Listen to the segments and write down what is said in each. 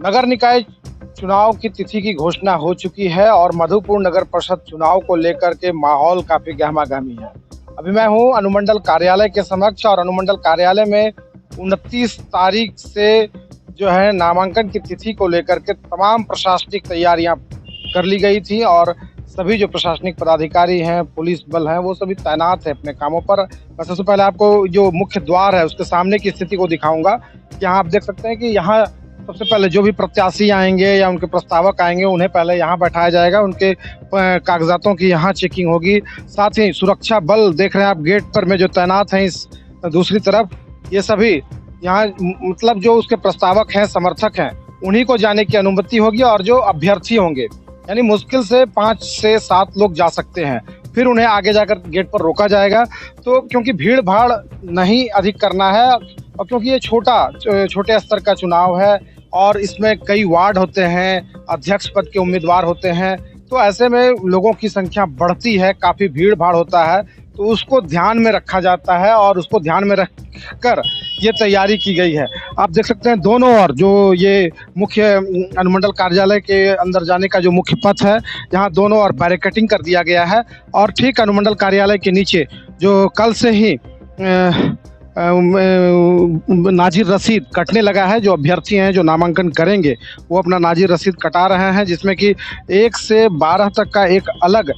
नगर निकाय चुनाव की तिथि की घोषणा हो चुकी है और मधुपुर नगर परिषद चुनाव को लेकर के माहौल काफी गहमा-गहमी है। अभी मैं हूं अनुमंडल कार्यालय के समक्ष और अनुमंडल कार्यालय में 29 तारीख से जो है नामांकन की तिथि को लेकर के तमाम प्रशासनिक तैयारियां कर ली गई थी और सभी जो प्रशासनिक पदाधिकारी हैं, पुलिस बल हैं, वो सभी तैनात हैं अपने कामों पर। मैं सबसे पहले आपको जो मुख्य द्वार है उसके सामने की स्थिति को दिखाऊंगा। यहाँ आप देख सकते हैं कि यहाँ सबसे पहले जो भी प्रत्याशी आएंगे या उनके प्रस्तावक आएंगे उन्हें पहले यहाँ बैठाया जाएगा, उनके कागजातों की यहाँ चेकिंग होगी। साथ ही सुरक्षा बल देख रहे हैं आप गेट पर में जो तैनात हैं इस दूसरी तरफ, ये सभी यहाँ मतलब जो उसके प्रस्तावक हैं, समर्थक हैं, उन्हीं को जाने की अनुमति होगी और जो अभ्यर्थी होंगे यानी मुश्किल से 5 से 7 लोग जा सकते हैं, फिर उन्हें आगे जाकर गेट पर रोका जाएगा। तो क्योंकि भीड़ भाड़ नहीं अधिक करना है और क्योंकि ये छोटे स्तर का चुनाव है और इसमें कई वार्ड होते हैं, अध्यक्ष पद के उम्मीदवार होते हैं, तो ऐसे में लोगों की संख्या बढ़ती है, काफ़ी भीड़ भाड़ होता है, तो उसको ध्यान में रखा जाता है और उसको ध्यान में रखकर ये तैयारी की गई है। आप देख सकते हैं दोनों ओर जो ये मुख्य अनुमंडल कार्यालय के अंदर जाने का जो मुख्य पथ है, यहाँ दोनों ओर बैरिकेडिंग कर दिया गया है और ठीक अनुमंडल कार्यालय के नीचे जो कल से ही नाजिर रसीद कटने लगा है। जो अभ्यर्थी हैं जो नामांकन करेंगे वो अपना नाजिर रसीद कटा रहे हैं, जिसमें कि 1 से 12 तक का एक अलग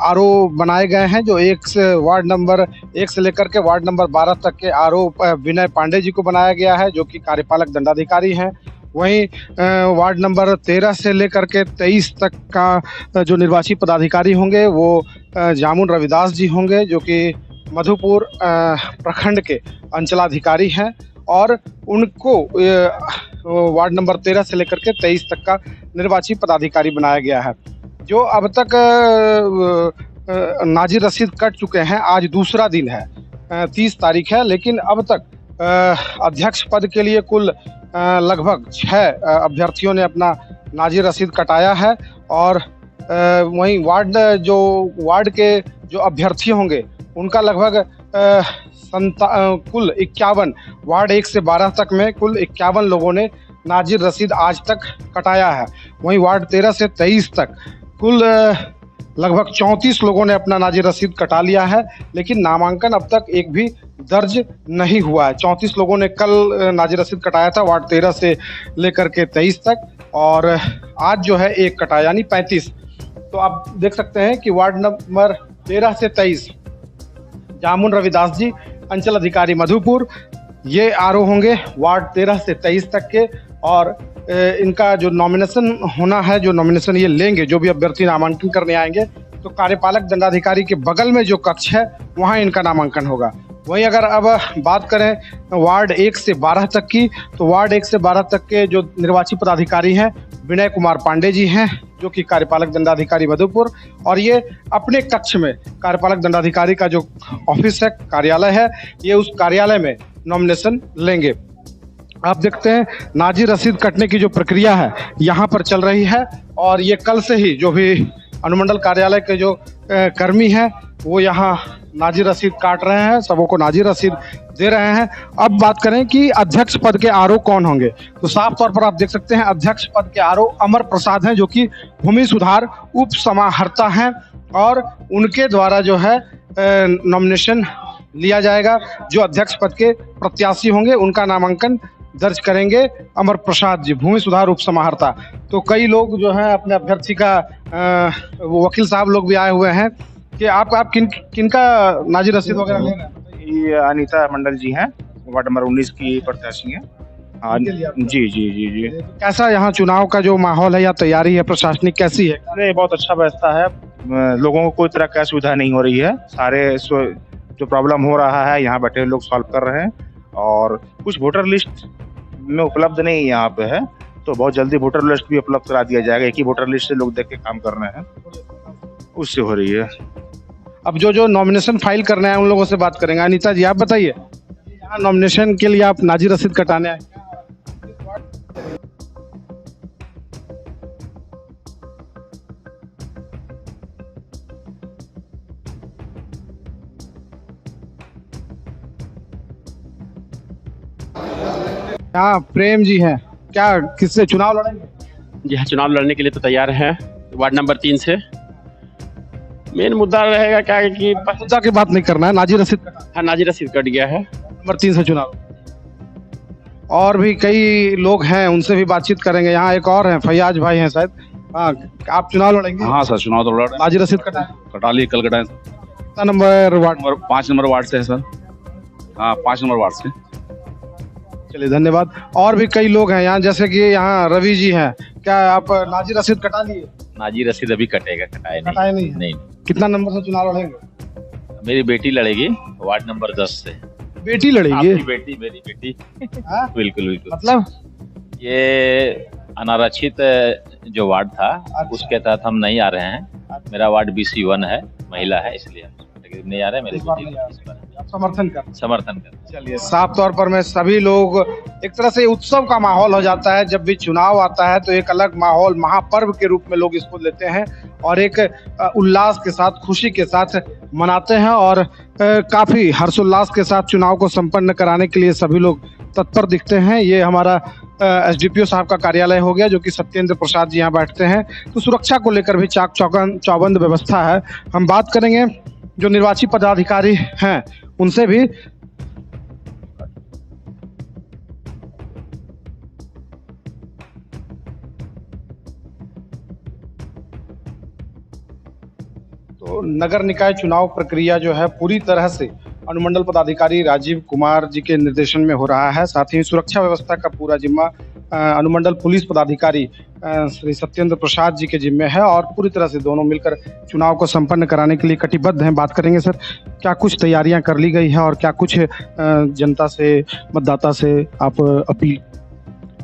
आरओ बनाए गए हैं। जो 1 से वार्ड नंबर 1 से लेकर के वार्ड नंबर 12 तक के आरओ विनय पांडे जी को बनाया गया है, जो कि कार्यपालक दंडाधिकारी हैं। वहीं वार्ड नंबर 13 से लेकर के 23 तक का जो निर्वाची पदाधिकारी होंगे वो जामुन रविदास जी होंगे, जो कि मधुपुर प्रखंड के अंचलाधिकारी हैं और उनको वार्ड नंबर 13 से लेकर के 23 तक का निर्वाची पदाधिकारी बनाया गया है। जो अब तक नाजिर रसीद कट चुके हैं, आज दूसरा दिन है, 30 तारीख है, लेकिन अब तक अध्यक्ष पद के लिए कुल लगभग 6 अभ्यर्थियों ने अपना नाजिर रसीद कटाया है और वहीं वार्ड के जो अभ्यर्थी होंगे उनका लगभग कुल 51 वार्ड 1 से 12 तक में कुल 51 लोगों ने नाजिर रसीद आज तक कटाया है। वहीं वार्ड 13 से 23 तक कुल लगभग 34 लोगों ने अपना नाजिर रसीद कटा लिया है, लेकिन नामांकन अब तक एक भी दर्ज नहीं हुआ है। 34 लोगों ने कल नाजिर रसीद कटाया था वार्ड 13 से लेकर के 23 तक और आज जो है एक कटा यानी 35। तो आप देख सकते हैं कि वार्ड नंबर 13 से 23 जामुन रविदास जी अंचल अधिकारी मधुपुर, ये आरओ होंगे वार्ड 13 से 23 तक के और इनका जो नॉमिनेशन होना है, जो नॉमिनेशन ये लेंगे, जो भी अभ्यर्थी नामांकन करने आएंगे, तो कार्यपालक दंडाधिकारी के बगल में जो कक्ष है वहाँ इनका नामांकन होगा। वहीं अगर अब बात करें वार्ड 1 से 12 तक की, तो वार्ड 1 से 12 तक के जो निर्वाची पदाधिकारी हैं विनय कुमार पांडे जी हैं, जो कि कार्यपालक दंडाधिकारी मधुपुर, और ये अपने कक्ष में कार्यपालक दंडाधिकारी का जो ऑफिस है, कार्यालय है, ये उस कार्यालय में नॉमिनेशन लेंगे। आप देखते हैं नाजिर रसीद कटने की जो प्रक्रिया है यहाँ पर चल रही है और ये कल से ही जो भी अनुमंडल कार्यालय के जो कर्मी हैं वो यहाँ नाजिर रसीद काट रहे हैं, सबों को नाजिर रसीद दे रहे हैं। अब बात करें कि अध्यक्ष पद के आरओ कौन होंगे, तो साफ तौर पर आप देख सकते हैं अध्यक्ष पद के आरओ अमर प्रसाद हैं, जो कि भूमि सुधार उप समाहर्ता हैं और उनके द्वारा जो है नॉमिनेशन लिया जाएगा। जो अध्यक्ष पद के प्रत्याशी होंगे उनका नामांकन दर्ज करेंगे अमर प्रसाद जी, भूमि सुधार उप समाहर्ता। तो कई लोग जो हैं अपने अभ्यर्थी का वकील साहब लोग भी आए हुए हैं कि आप किनका नाजिर रसीद वगैरह ले रहे हैं? ये अनीता मंडल जी हैं, वार्ड नंबर 19 की प्रत्याशी हैं। हाँ जी जी जी जी। कैसा यहाँ चुनाव का जो माहौल है या तैयारी है प्रशासनिक कैसी है? अरे बहुत अच्छा व्यवस्था है, लोगों को कोई तरह की असुविधा नहीं हो रही है। सारे जो प्रॉब्लम हो रहा है यहाँ बैठे लोग सॉल्व कर रहे हैं और कुछ वोटर लिस्ट में उपलब्ध नहीं यहाँ पे है, तो बहुत जल्दी वोटर लिस्ट भी उपलब्ध करा दिया जाएगा। एक ही वोटर लिस्ट से लोग देख के काम कर रहे हैं, उससे हो रही है। अब जो नॉमिनेशन फाइल करना है उन लोगों से बात करेंगे। अनीता जी आप बताइए, यहाँ नॉमिनेशन के लिए आप नाजिर रसीद कटाने आए? हाँ प्रेम जी हैं, क्या किससे चुनाव लड़ेंगे? जी हाँ, चुनाव लड़ने के लिए तो तैयार हैं वार्ड नंबर 3 से। मेन मुद्दा रहेगा क्या है कि मुद्दा की बात नहीं करना है, नाजिर रशीद का हाँ, नाजिर रशीद कट गया है। नंबर 3 से चुनाव। और भी कई लोग हैं, उनसे भी बातचीत करेंगे। यहाँ एक और हैं, फैयाज भाई हैं शायद। हाँ, आप चुनाव लड़ेंगे? हाँ सर, चुनाव तो लड़ रहे नाजिर रशीद कटा है। हैं। कटा लिए, कल कटाए। कितना number ward? Number 5 number ward से है सर। हाँ, 5 नंबर वार्ड से। चलिए, धन्यवाद। और भी कई लोग हैं यहाँ, जैसे कि यहाँ रवि जी हैं। क्या आप नाजिर रशीद कटा लिए? नाजिर रशीद अभी कटेगा, कटाए कटाए नहीं है? नहीं। कितना नंबर से चुनाव लड़ेंगे? मेरी बेटी लड़ेगी वार्ड नंबर 10 से। बेटी लड़ेगी? आपकी बेटी, मेरी बेटी। हाँ? बिल्कुल बिल्कुल। मतलब ये अनारक्षित जो वार्ड था, उसके तहत हम नहीं आ रहे हैं। मेरा वार्ड BC1 है, महिला है, इसलिए हम नहीं आ रहे। मेरी इस बार बेटी नहीं आ इस बार आप समर्थन कर? समर्थन कर। चलिए, साफ तौर पर मैं सभी लोग, एक तरह से उत्सव का माहौल हो जाता है जब भी चुनाव आता है, तो एक अलग माहौल, महापर्व के रूप में लोग इसको लेते हैं और एक उल्लास के साथ, खुशी के साथ मनाते हैं और काफी हर्षोल्लास के साथ चुनाव को संपन्न कराने के लिए सभी लोग तत्पर दिखते हैं। ये हमारा SDPO साहब का कार्यालय हो गया, जो कि सत्येंद्र प्रसाद जी यहाँ बैठते हैं। तो सुरक्षा को लेकर भी चाक चौबंद व्यवस्था है। हम बात करेंगे जो निर्वाची पदाधिकारी हैं उनसे भी। तो नगर निकाय चुनाव प्रक्रिया जो है पूरी तरह से अनुमंडल पदाधिकारी राजीव कुमार जी के निर्देशन में हो रहा है। साथ ही सुरक्षा व्यवस्था का पूरा जिम्मा अनुमंडल पुलिस पदाधिकारी श्री सत्येंद्र प्रसाद जी के जिम्मे है और पूरी तरह से दोनों मिलकर चुनाव को संपन्न कराने के लिए कटिबद्ध हैं। बात करेंगे सर, क्या कुछ तैयारियां कर ली गई है और क्या कुछ जनता से, मतदाता से आप अपील?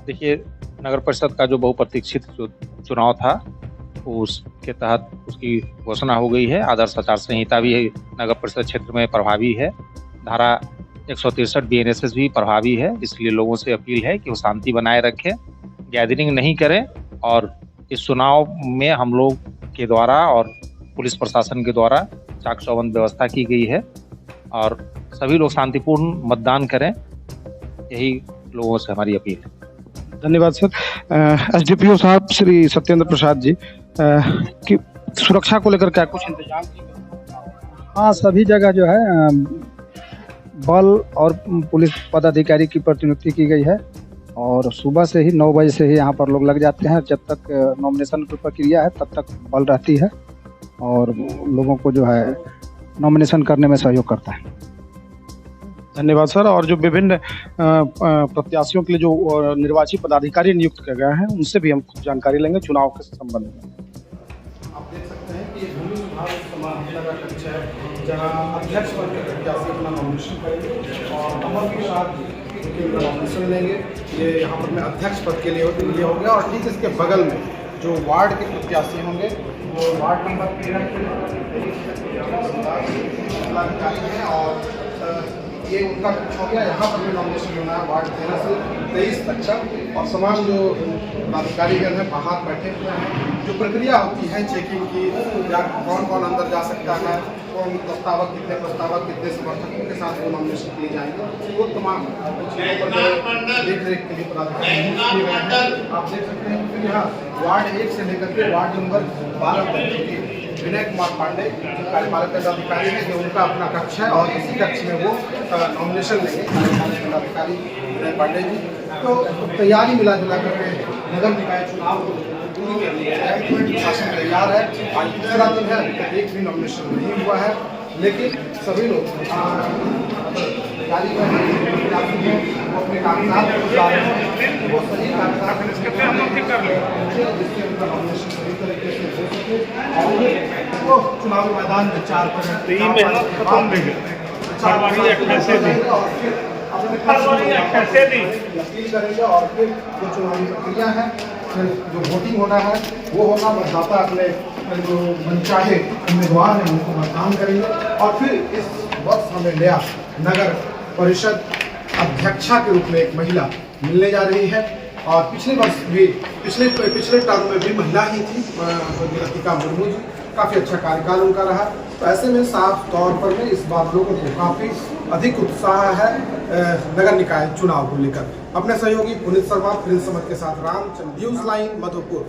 देखिए, नगर परिषद का जो बहुप्रतीक्षित जो चुनाव था, उसके तहत उसकी घोषणा हो गई है। आदर्श आचार संहिता भी नगर परिषद क्षेत्र में प्रभावी है। धारा 163 BNSS भी प्रभावी है। इसलिए लोगों से अपील है कि वो शांति बनाए रखें, गैदरिंग नहीं करें और इस चुनाव में हम लोग के द्वारा और पुलिस प्रशासन के द्वारा चाक चौबंद व्यवस्था की गई है और सभी लोग शांतिपूर्ण मतदान करें, यही लोगों से हमारी अपील है। धन्यवाद सर। SDPO साहब श्री सत्येंद्र प्रसाद जी, कि सुरक्षा को लेकर क्या कुछ इंतजाम किए गए? हाँ, सभी जगह जो है बल और पुलिस पदाधिकारी की प्रतिनियुक्ति की गई है और सुबह से ही 9 बजे से ही यहाँ पर लोग लग जाते हैं। जब तक नॉमिनेशन की प्रक्रिया है तब तक बल रहती है और लोगों को जो है नॉमिनेशन करने में सहयोग करता है। धन्यवाद सर। और जो विभिन्न प्रत्याशियों के लिए जो निर्वाची पदाधिकारी नियुक्त किए गए हैं, उनसे भी हम कुछ जानकारी लेंगे चुनाव के संबंध में। आप देख सकते हैं कि भूमि विभाग समाहरणालय का कक्ष है, जहां अध्यक्ष पद के प्रत्याशी अपना नॉमिनेशन करेंगे और अमर प्रसाद जी नॉमिनेशन लेंगे। ये यहाँ पर मैं अध्यक्ष पद के लिए हो गया और ठीक इसके बगल में जो वार्ड के प्रत्याशी होंगे वो वार्ड नंबर 13 के हैं और ये उनका कक्ष हो गया। यहाँ पर भी नॉमिनेशन होना है वार्ड 13 से 23 तक का और तमाम जो पदाधिकारीगण हैं बाहर बैठे हुए हैं। जो प्रक्रिया होती है चेकिंग की, या कौन कौन अंदर जा सकता है, कौन प्रस्तावक, कितने समर्थकों के साथ वो नॉमिनेशन किए जाएंगे, वो तमाम चीज़ों पर देख रेख के लिए पदाधिकारी किए गए हैं। आप देख सकते हैं फिर यहाँ वार्ड 1 से लेकर के वार्ड नंबर 12 तक विनय कुमार पांडे कार्यपालक पदाधिकारी है, जो उनका अपना कक्ष है और इसी कक्ष में वो नॉमिनेशन लेंगे कार्यपालक पदाधिकारी विनय पांडे जी। तो तैयारी मिला जुला करके नगर निकाय चुनाव को पूरी कर लिया है, प्रशासन तैयार है। आज तीसरा दिन है, अभी तक एक भी नॉमिनेशन नहीं हुआ है, लेकिन सभी लोग तैयारी कर रहे हैं, वो अपने कागजात वो सही कागजात जिससे उनका नॉमिनेशन सही तरीके से हो सके और वो चुनावी मैदान में 4 अपील करेंगे और फिर जो चुनावी प्रक्रिया है, फिर जो वोटिंग होना है वो होगा। मतदाता अपने जो मनचाहे उम्मीदवार हैं उनको मतदान करेंगे और फिर इस वर्ष हमें नया नगर परिषद अध्यक्षा के रूप में एक महिला मिलने जा रही है और पिछले वर्ष भी पिछले टर्म में भी महिला ही थी, लतिका मुर्मू जी। काफ़ी अच्छा कार्यकाल उनका रहा। तो ऐसे में साफ तौर पर में इस बात लोगों को काफ़ी अधिक उत्साह है नगर निकाय चुनाव को लेकर। अपने सहयोगी पुनीत शर्मा, प्रिंस समद के साथ रामचंद्र, न्यूज लाइन, मधुपुर।